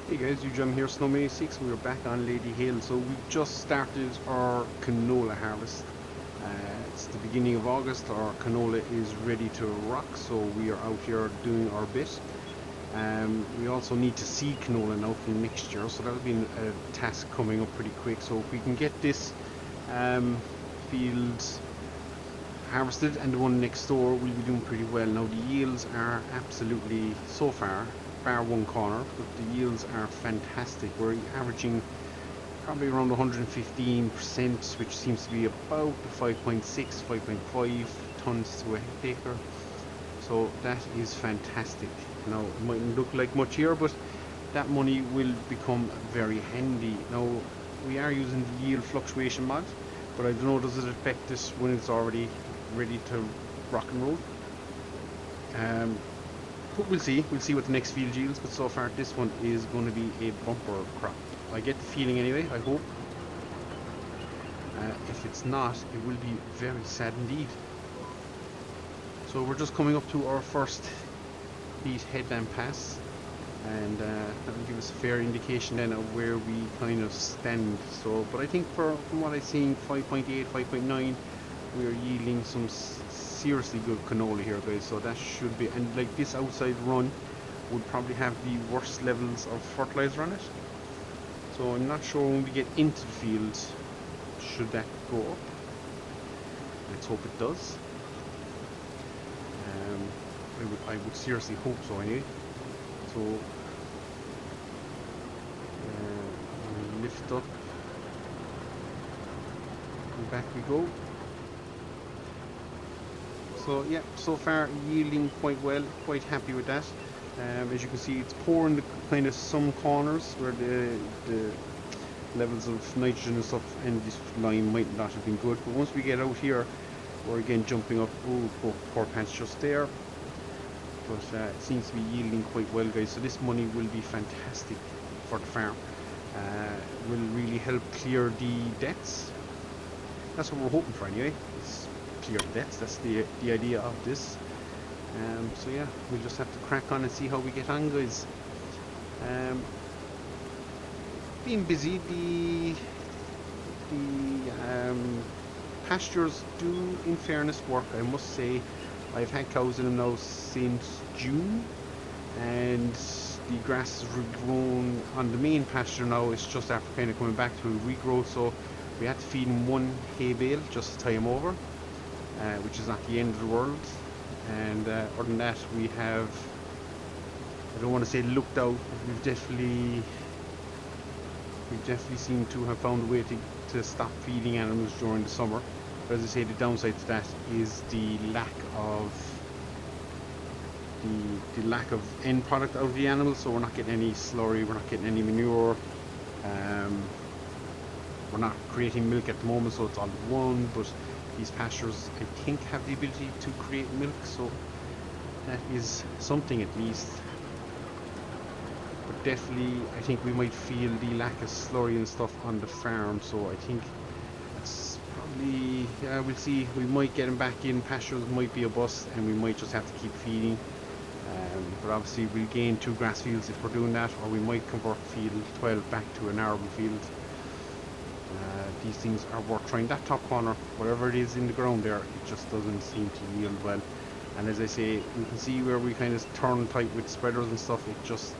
Hey guys, UJM here, Snowman86. We're back on Ladyhill. So we just started our canola harvest. It's the beginning of August. Our canola is ready to rock, so we are out here doing our bit. We also need to seed canola now for next year, so that'll be a task coming up pretty quick. So if we can get this field harvested and the one next door, we'll be doing pretty well. Now the yields are absolutely, so far, bar one corner, but the yields are fantastic. We're averaging probably around 115%, which seems to be about 5.6, 5.5 tons to a hectare. So that is fantastic. Now it mightn't look like much here, but that money will become very handy. Now we are using the yield fluctuation mod, but I don't know, does it affect this when it's already ready to rock and roll? But we'll see what the next field yields, but so far this one is going to be a bumper crop. I get the feeling anyway, I hope. If it's not, it will be very sad indeed. So we're just coming up to our first beat headland pass, and that will give us a fair indication then of where we kind of stand. So, but I think from what I've seen, 5.8, 5.9, we are yielding some seriously good canola here, guys. So that should be, and like this outside run would probably have the worst levels of fertilizer on it. So I'm not sure when we get into the field should that go up. Let's hope it does. I would seriously hope so anyway. So lift up and back we go. So yeah, so far yielding quite well, quite happy with that. As you can see, it's poor in the kind of some corners where the levels of nitrogen and stuff and this line might not have been good, but once we get out here, we're again jumping up. Oh, poor patch just there, but it seems to be yielding quite well, guys. So this money will be fantastic for the farm. Will really help clear the debts. That's what we're hoping for anyway. It's clear the debts. That's the idea of this. So yeah, we'll just have to crack on and see how we get on, guys. Being busy, the pastures do, in fairness, work. I must say, I've had cows in them now since June, and the grass has regrown on the main pasture now. It's just after kind of coming back to regrowth, so we had to feed him one hay bale just to tie him over, which is not the end of the world. And other than that, we have, I don't want to say looked out, but we've definitely seem to have found a way to stop feeding animals during the summer. But as I say, the downside to that is the lack of end product out of the animals. So we're not getting any slurry, we're not getting any manure, we're not creating milk at the moment, so it's all one. But these pastures, I think, have the ability to create milk, so that is something at least. But definitely, I think we might feel the lack of slurry and stuff on the farm, so I think that's probably, yeah, we'll see. We might get them back in, pastures might be a bust, and we might just have to keep feeding. But obviously we'll gain 2 grass fields if we're doing that, or we might convert field 12 back to an arable field. These things are worth trying. That top corner, whatever it is in the ground there, it just doesn't seem to yield well. And as I say, you can see where we kind of turn tight with spreaders and stuff, it just,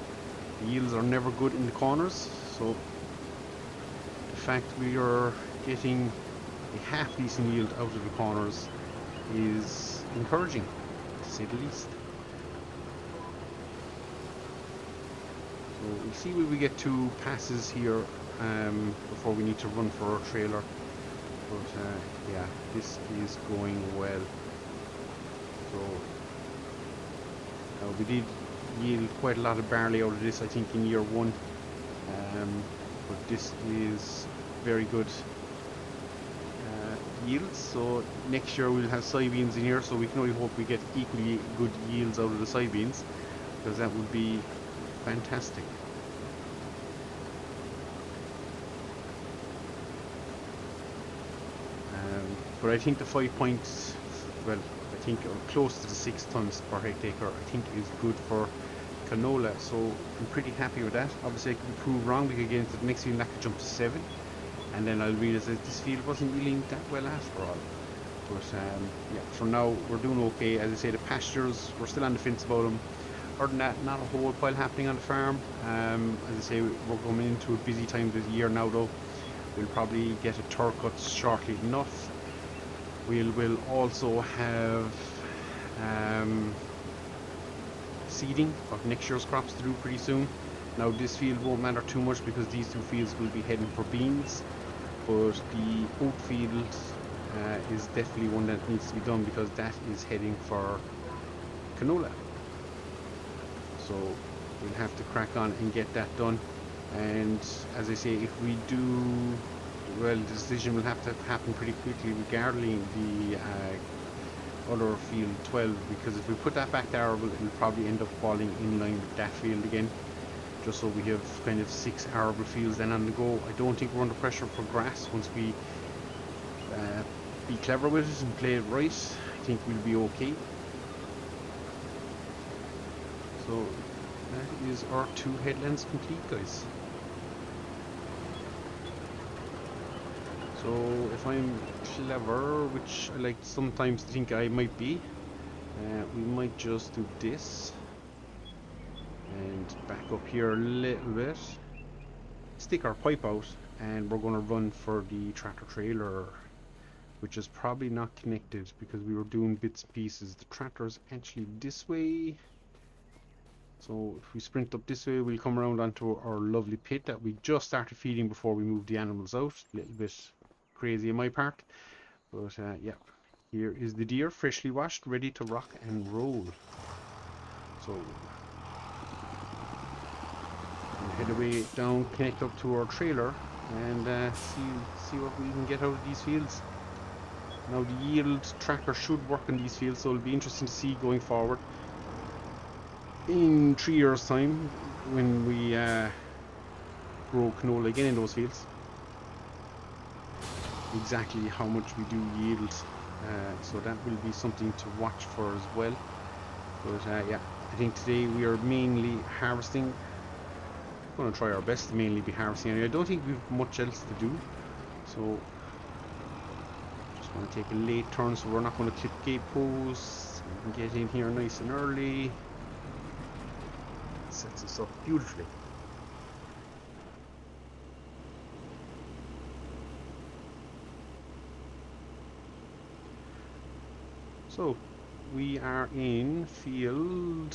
the yields are never good in the corners. So the fact we are getting a half decent yield out of the corners is encouraging, to say the least. So we'll see where we get 2 passes here before we need to run for our trailer. But yeah, this is going well. So we did yield quite a lot of barley out of this, I think, in year 1. But this is very good yields. So next year we'll have soybeans in here, so we can only hope we get equally good yields out of the soybeans, because that would be fantastic. But I think the 5 points, well, I think close to the 6 tons per hectare, I think is good for canola, so I'm pretty happy with that. Obviously I could be proved wrong, we could get into the next field and that could jump to 7, and then I'll realise that this field wasn't yielding that well after all. But yeah, for now we're doing okay. As I say, the pastures, we're still on the fence about them. Other than that, not a whole pile happening on the farm. As I say, we're coming into a busy time of the year now though. We'll probably get a turf cut shortly enough. We'll also have seeding of next year's crops to do pretty soon. Now this field won't matter too much because these two fields will be heading for beans, but the oat field is definitely one that needs to be done because that is heading for canola. So we'll have to crack on and get that done. And as I say, if we do, well, the decision will have to happen pretty quickly regarding the other field 12, because if we put that back to arable, it'll probably end up falling in line with that field again, just so we have kind of 6 arable fields then on the go. I don't think we're under pressure for grass once we be clever with it and play it right. I think we'll be okay. So that is our 2 headlands complete, guys. So if I'm clever, which I like sometimes to think I might be, we might just do this and back up here a little bit, stick our pipe out, and we're going to run for the tractor trailer, which is probably not connected because we were doing bits and pieces. The tractor is actually this way, so if we sprint up this way, we'll come around onto our lovely pit that we just started feeding before we moved the animals out. A little bit crazy on my part, but yeah, here is the deer, freshly washed, ready to rock and roll. So we'll head away down, connect up to our trailer, and see what we can get out of these fields. Now the yield tracker should work in these fields, so it'll be interesting to see going forward in 3 years' time when we grow canola again in those fields, exactly how much we do yield. So that will be something to watch for as well. But yeah, I think today we are mainly harvesting. We're going to try our best to mainly be harvesting anyway. I don't think we've much else to do, so just want to take a late turn, so we're not going to clip gate posts. We can get in here nice and early. Sets us up beautifully. So we are in field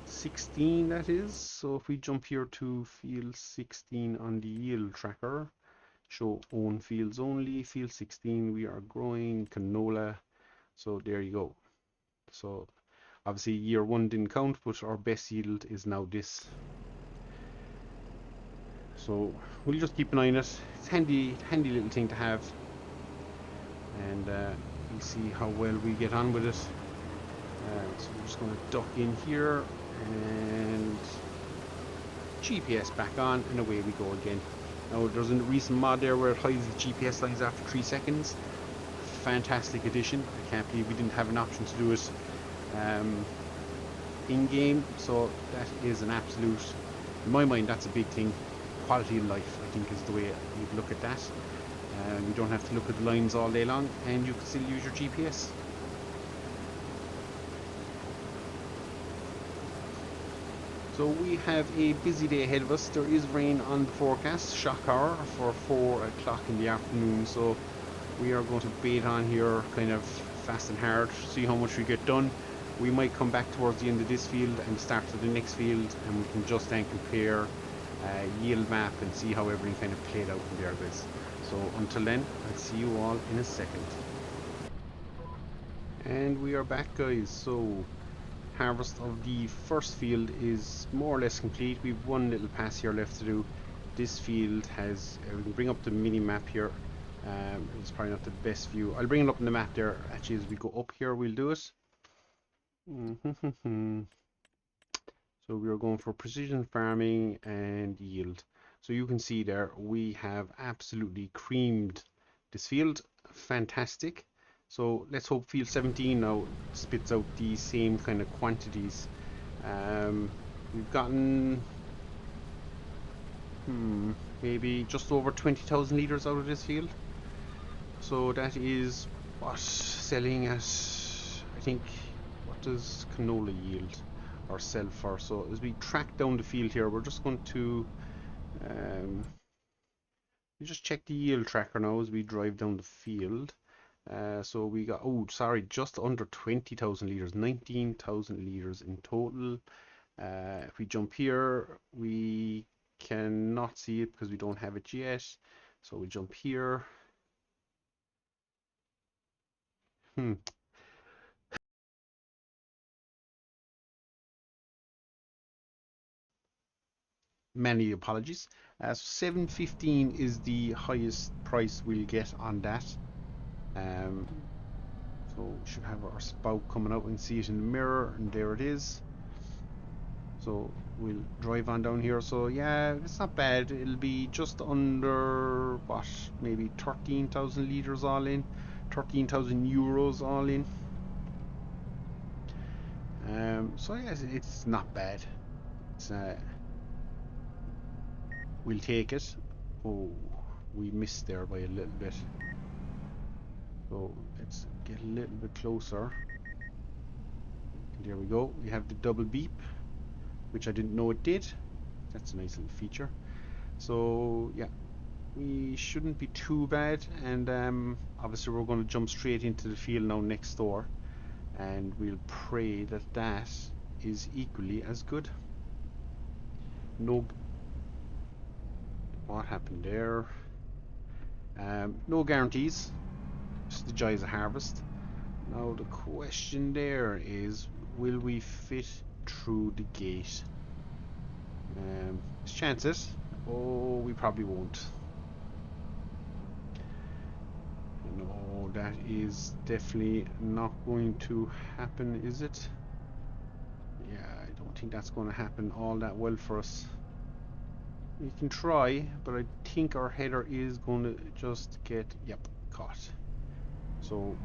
16, that is. So if we jump here to field 16 on the yield tracker, show own fields only, field 16, we are growing canola. So there you go. So obviously year 1 didn't count, but our best yield is now this. So we'll just keep an eye on it. It's handy little thing to have, and we'll see how well we get on with it. So we're just going to duck in here and GPS back on, and away we go again. Now there's a recent mod there where it hides the GPS lines after 3 seconds. Fantastic addition. I can't believe we didn't have an option to do it in game. So that is an absolute, in my mind, that's a big thing. Quality of life, I think, is the way you'd look at that. You don't have to look at the lines all day long, and you can still use your GPS. So we have a busy day ahead of us. There is rain on the forecast, shock hour for 4 o'clock in the afternoon. So we are going to bait on here kind of fast and hard, see how much we get done. We might come back towards the end of this field and start to the next field, and we can just then compare yield map and see how everything kind of played out from there, guys. So until then, I'll see you all in a second. And we are back, guys. So harvest of the first field is more or less complete. We've one little pass here left to do. This field has, we can bring up the mini map here. It's probably not the best view. I'll bring it up in the map there. Actually, as we go up here, we'll do it. So we are going for precision farming and yield. So you can see there, we have absolutely creamed this field. Fantastic. So let's hope field 17 now spits out the same kind of quantities We've gotten maybe just over 20,000 litres out of this field. So that is what selling at, I think, what does canola yield or sell for? So as we track down the field here, we're just going to we just check the yield tracker now as we drive down the field. So we got, oh sorry, just under 20,000 litres, 19,000 litres in total. If we jump here, we cannot see it because we don't have it yet. So we jump here. Many apologies. So 715 is the highest price we'll get on that. So we should have our spout coming out and see it in the mirror, and there it is. So we'll drive on down here. So yeah, it's not bad. It'll be just under, what, maybe 13,000 litres all in, 13,000 euros all in. So yeah, it's not bad. It's we'll take it. Oh, we missed there by a little bit. So let's get a little bit closer. And there we go. We have the double beep, which I didn't know it did. That's a nice little feature. So yeah, we shouldn't be too bad. And obviously we're going to jump straight into the field now next door, and we'll pray that that is equally as good. No, what happened there? No guarantees. Just the joys of harvest. Now the question there is, will we fit through the gate? There's chances. Oh, we probably won't. No, that is definitely not going to happen, is it? Yeah, I don't think that's going to happen all that well for us. We can try, but I think our header is going to just get, yep, caught. So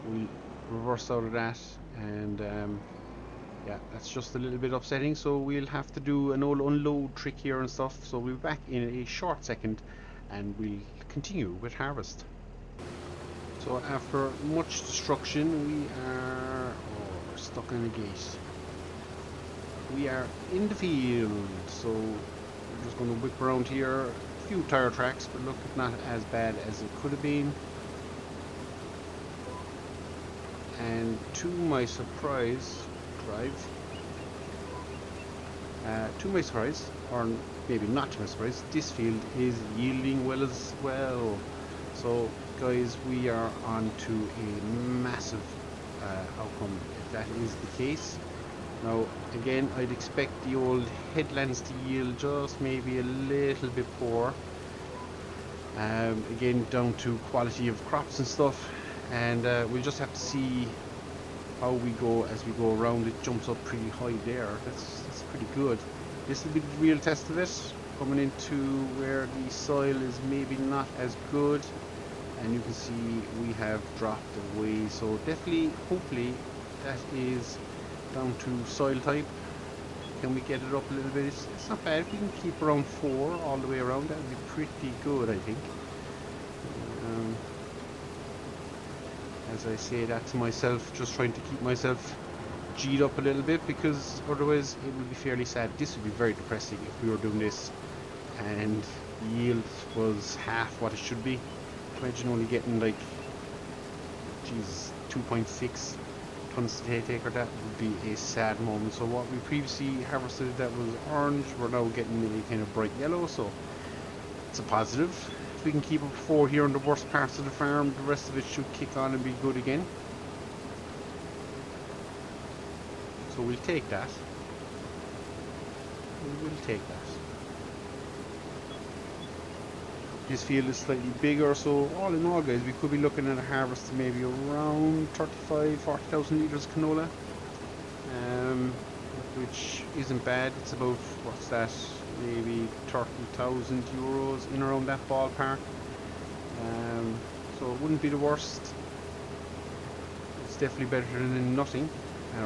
we'll reverse out of that, and yeah, that's just a little bit upsetting. So we'll have to do an old unload trick here and stuff. So we'll be back in a short second, and we'll continue with harvest. So after much destruction, we are stuck in a gate. We are in the field, so we're just going to whip around here. A few tire tracks, but look, not as bad as it could have been. And to my surprise, or maybe not to my surprise, this field is yielding well as well. So guys, we are on to a massive outcome if that is the case. Now again, I'd expect the old headlands to yield just maybe a little bit poor. Again, down to quality of crops and stuff, and we'll just have to see how we go as we go around. It jumps up pretty high there. That's pretty good. This will be the real test of it, coming into where the soil is maybe not as good, and you can see we have dropped away. So definitely, hopefully, that is down to soil type. Can we get it up a little bit? It's not bad. If we can keep around 4 all the way around, that would be pretty good, I think. As I say that to myself, just trying to keep myself G'd up a little bit, because otherwise it would be fairly sad. This would be very depressing if we were doing this and yield was half what it should be. Imagine only getting like, Jesus, 2.6 tons to take, or that would be a sad moment. So what we previously harvested that was orange, we're now getting a kind of bright yellow, so it's a positive. If we can keep up 4 here in the worst parts of the farm, the rest of it should kick on and be good again. So we'll take that. We will take that. This field is slightly bigger, so all in all, guys, we could be looking at a harvest of maybe around 40,000 litres of canola, which isn't bad. It's about, what's that, maybe 30,000 euros, in around that ballpark. So it wouldn't be the worst. It's definitely better than nothing,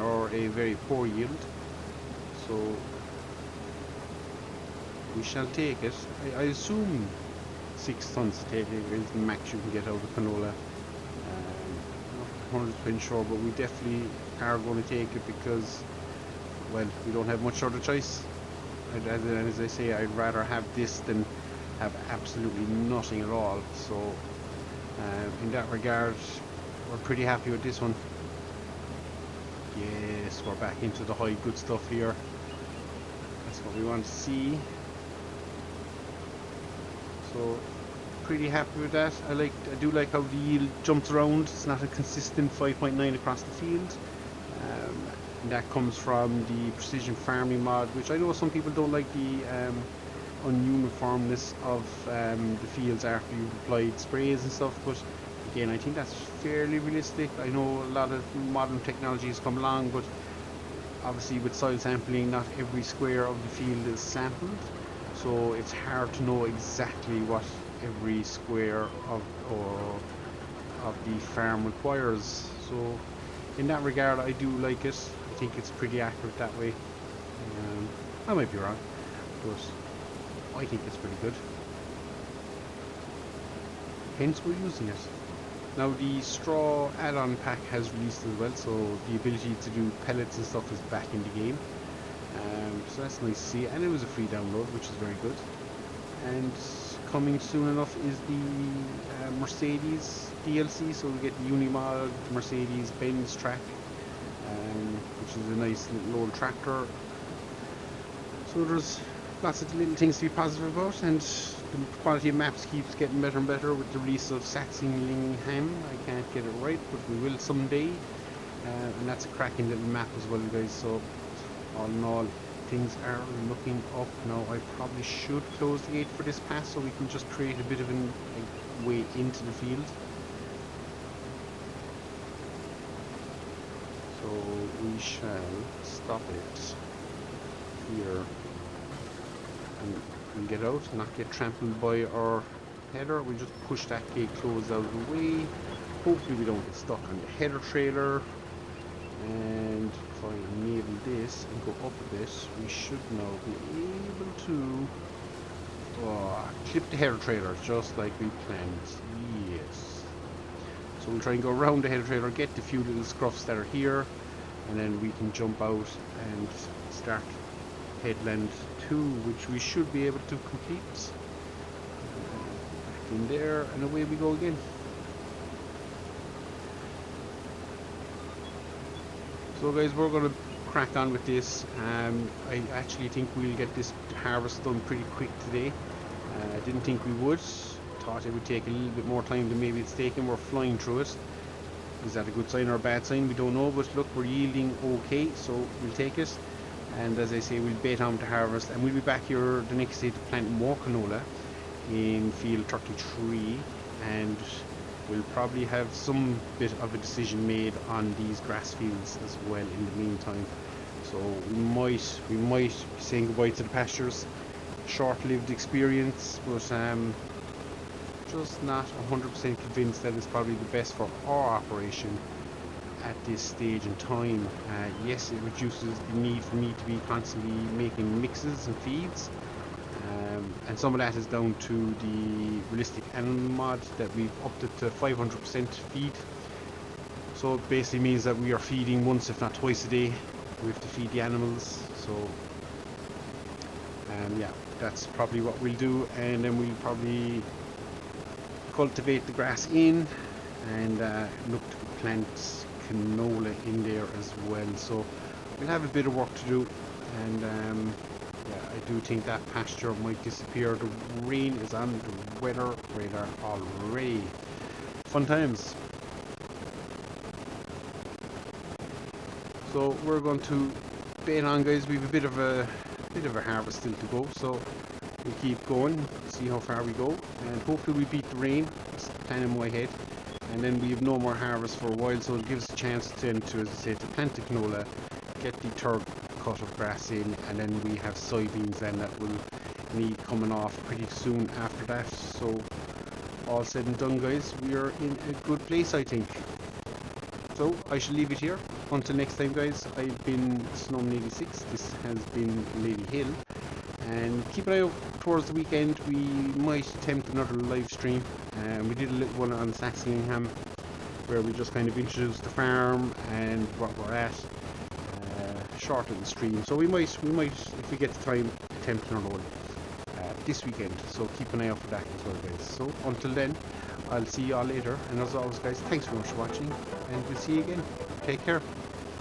or a very poor yield. so we shall take it. I assume 6 tons to take it is the max you can get out of canola. Not 100% sure, but we definitely are going to take it because, well, we don't have much other choice. As I say, I'd rather have this than have absolutely nothing at all. So in that regard, we're pretty happy with this one. Yes, we're back into the high good stuff here. That's what we want to see. So pretty happy with that. I do like how the yield jumps around. It's not a consistent 5.9 across the field. And that comes from the precision farming mod, which I know some people don't like the ununiformness of the fields after you've applied sprays and stuff, but again, I think that's fairly realistic. I know a lot of modern technology has come along, but obviously with soil sampling, not every square of the field is sampled, so it's hard to know exactly what every square of the farm requires. So in that regard, I do like it. I think it's pretty accurate that way. I might be wrong, but I think it's pretty good. Hence we're using it. Now the straw add-on pack has released as well, so the ability to do pellets and stuff is back in the game. So that's nice to see, and it was a free download, which is very good. And coming soon enough is the Mercedes DLC, so we get the Unimog, the Mercedes Benz track, which is a nice little old tractor. So there's lots of little things to be positive about, and the quality of maps keeps getting better and better with the release of Sachsenlingham. I can't get it right, but we will someday. And that's a cracking little map as well, guys. So all in all, things are looking up now. I probably should close the gate for this pass so we can just create a bit of a way into the field. So we shall stop it here, and we'll get out, not get trampled by our header. We'll just push that gate closed out of the way. Hopefully we don't get stuck on the header trailer. And if I enable this and go up a bit, we should now be able to clip the header trailer just like we planned. Yes. So we'll try and go around the header trailer, get the few little scruffs that are here, and then we can jump out and start headland 2, which we should be able to complete. Back in there, and away we go again. So guys, we're going to crack on with this. I actually think we'll get this harvest done pretty quick today. I didn't think we would. Thought it would take a little bit more time than maybe it's taken. We're flying through it. Is that a good sign or a bad sign? We don't know, but look, we're yielding okay, so we'll take it. And as I say, we'll bait on to harvest, and we'll be back here the next day to plant more canola in field 33, and we'll probably have some bit of a decision made on these grass fields as well in the meantime. So we might be saying goodbye to the pastures. Short-lived experience, but just not 100% convinced that it's probably the best for our operation at this stage in time. Yes, it reduces the need for me to be constantly making mixes and feeds. And some of that is down to the realistic animal mod that we've upped it to 500% feed. So it basically means that we are feeding once if not twice a day. We have to feed the animals, so yeah, that's probably what we'll do. And then we'll probably cultivate the grass in and look to plant canola in there as well. So we'll have a bit of work to do, and yeah, I do think that pasture might disappear. The rain is on the weather radar already. Fun times. So we're going to bait on, guys. We have a bit of a harvest still to go, so we'll keep going, see how far we go, and hopefully we beat the rain. That's the plan in my head. And then we have no more harvest for a while, so it gives us a chance then to, as I say, to plant the canola, get the third cut of grass in, and then we have soybeans then that will need coming off pretty soon after that. So all said and done, guys, we are in a good place, I think. So I shall leave it here. Until next time, guys, I've been Snowman86. This has been Ladyhill, and keep an eye out towards the weekend. We might attempt another live stream. We did a little one on Saxingham where we just kind of introduced the farm and what we're at, short of the stream. So we might, if we get the time, attempt another one this weekend. So keep an eye out for that as well, guys. So until then, I'll see you all later. And as always, guys, thanks very much for watching, and we'll see you again. Take care.